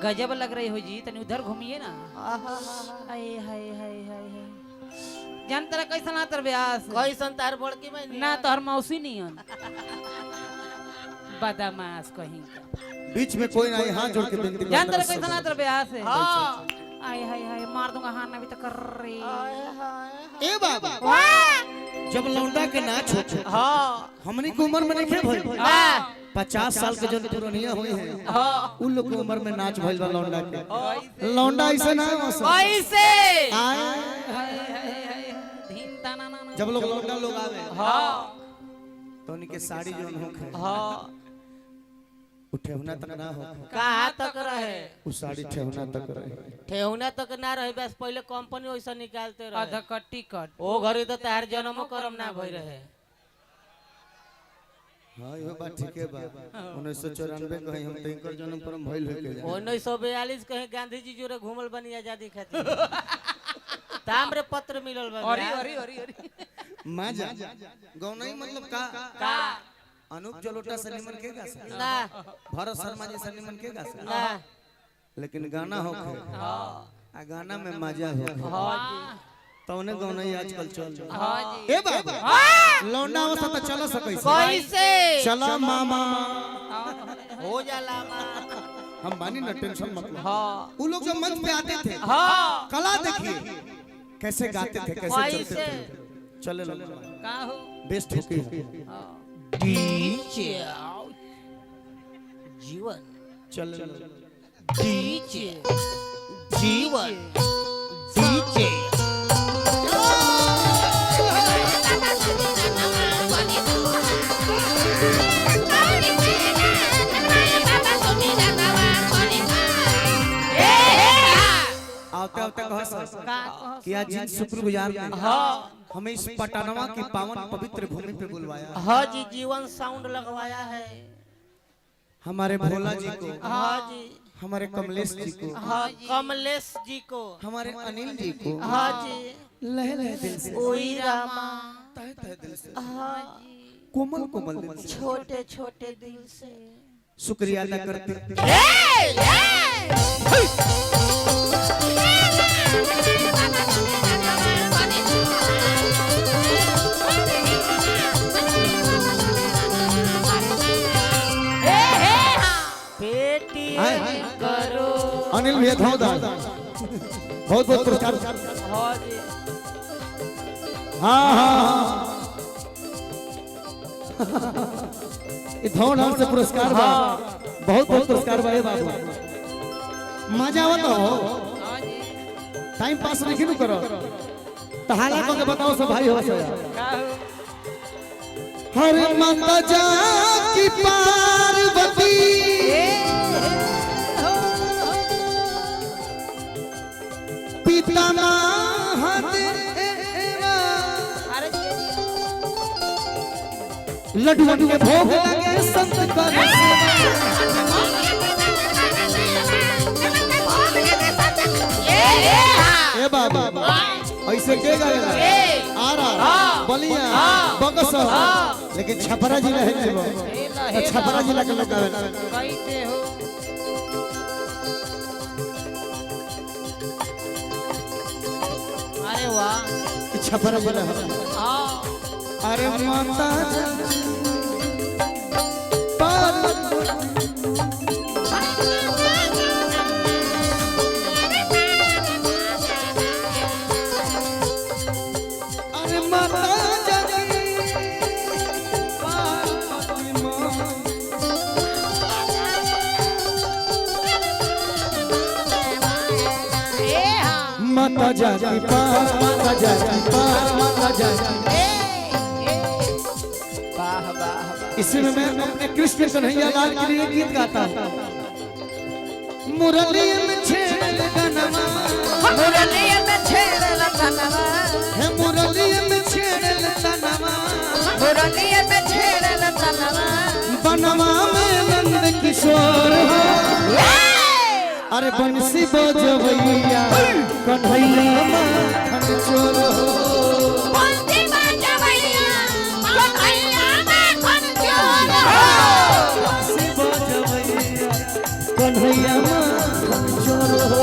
गजब लग रही हो जी, तनी उधर घूमिए ना। हाय हाय हाय हाय जान तेरा कैसा ना तर ब्यास कैसन तार बड़की में ना तोहर मौसी नहीं हन बदमाश कहीं का बीच में कोई नहीं, हाथ जोड़ के विनती करता जान तेरा कैसा ना तर ब्यास है। हां हाय हाय हाय मार दूंगा हां ना भी तो कर रही ए बाबा जब लौंडा के नाच हो हां हमनी की उम्र में नहीं खे भइल। 50 साल के जन पुरानिया हुई है उन लोग की उम्र में नाच भइल बा लौंडा के। लौंडा ऐसे ना कैसे धीन ताना ना जब लोग लौंडा लोग आवे हां तो उनके साड़ी जोन होखे हां ठेहुना तक ना हो, कहाँ तक रहे उस साड़ी ठेहुना तक रहे, ठेहुना तक ना रहे। बस पहले कंपनी वैसा निकालते रहे आधा कट्टी कट ओ घरी तो तार जन्म करम ना भई रहे। हां ये बात ठीक है बा। 1994 कहीं हम तंकर जन्म परम भइल होके 1942 कहीं गांधी जी जोरे घूमल बनी आजादी खातिर ताम्र पत्र मिलल बा। अरे अरे अरे अरे माजा गौ नहीं मतलब का अनूप जलोटा से निमन के गा सकता ना भरत शर्मा जी से निमन के गा सकता ना लेकिन गाना होखे आ गाना में मजा हो हां जी तौने गाना ही आजकल चल हां जी ए बाबा लौंडा हो त चल सकै कैसे चला मामा हो जाला मां हम बानी ना टेंशन मत लो। हां वो लोग जब मंच पे आते थे हां कला देखिए कैसे गाते थे कैसे चलते थे। चले लो का हो बेस्ट होके डीजे जीवन चल डीजे जीवन डीजे आते आते कहा कि आज शुक्रगुजार हमें इस पटनवा की पावन पवित्र भूमि पे बुलवाया। हाँ जी जीवन साउंड लगवाया है हमारे भोला जी को, हाँ जी हमारे कमलेश जी को, हाँ कमलेश जी को, हमारे अनिल जी को, हाँ जी लह लह दिल से, ओई रामा तह तह दिल से, हाँ जी कोमल कोमल दिल से छोटे छोटे दिल से शुक्रिया अदा करते। करो अनिल भैया धौदा बहुत बहुत पुरस्कार। हाँ जी हाँ हाँ ये धौन हमसे पुरस्कार बा बहुत बहुत पुरस्कार बा बाबू मजा आवत हो टाइम पास नहीं क्यों करो तो हाला को के बताओ सब भाई हो से हरे माता जा की पार्वती पिता लड्डू लड्डू के भोग लगे संत कर ए बाबा ऐसे के गाएगा आरा बलिया बक्सर लेकिन छपरा जिला है जीवो तो छपरा जिला के लोग गावेला कैसे हो अरे वाह छपरा जिला है। अरे माता अरे माता माता जागी पार माता जागी पार माता जागी। इसी में मैं अपने कृष्ण कन्हैया लाल के लिए गीत गाता हूँ। मुरली में छेड़ गनमा मुरली में छेड़ लगनवा है मुरली में छेड़ गनमा मुरली में छेड़ लगनवा बनवा में नंद किशोर हो अरे बंसी बजवैया कन्हैया माखन चोर हो बंसी बजवैया कन्हैया माखन चोर हो बंसी बजवैया कन्हैया माखन चोर हो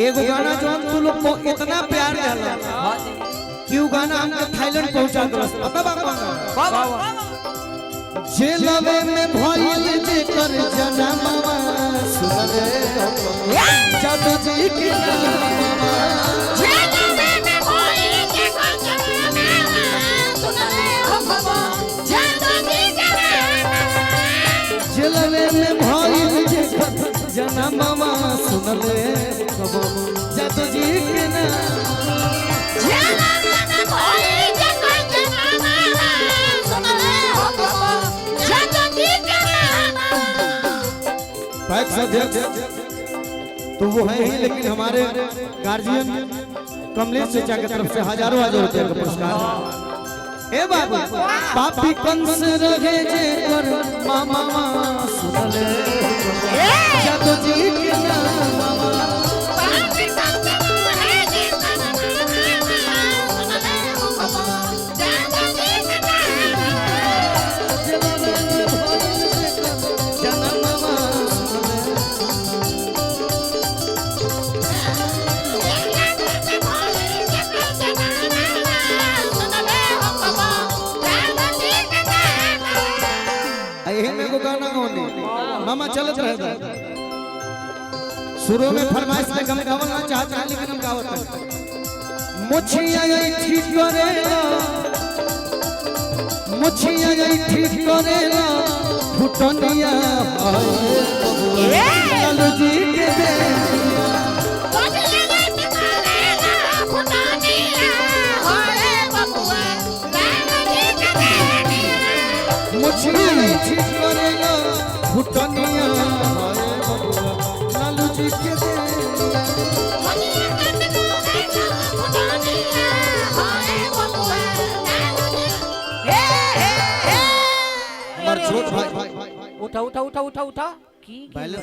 एगो गाना जो तू लोग को इतना प्यार दिला क्यों गाना हमके थाईलैंड पहुंचा दो पता बा कौन जेलवे में भइल जेकर जनमवा सुन रे जब जी के नाम जेलवे में भइल जेकर जनमवा सुन रे हो बाबा जब जी के नाम जेलवे में भइल जेकर जनमवा सुन रे बाबा जब जी के नाम तो वो है ही लेकिन हमारे गार्जियन कमलेश चाचा की तरफ से हजारों रुपए का पुरस्कार ए बाबू पापी कंस रहे जे कर मामा सुन ले जब जी के नाम पापी कंस रहे जे कर मामा सुन ले हो बाबा जब जी के मामा चलत रहे शुरू में फरमाइश में गम गावना चाहता है लेकिन हम गावत है मुछिया ठीक करेला मुछिया ठीक करेला फुटनिया लालू जी के दे मुछिया ठीक करेला फुटनिया लालू जी के दे छोट भाई उठा उठा उठा उठा उठा की पहले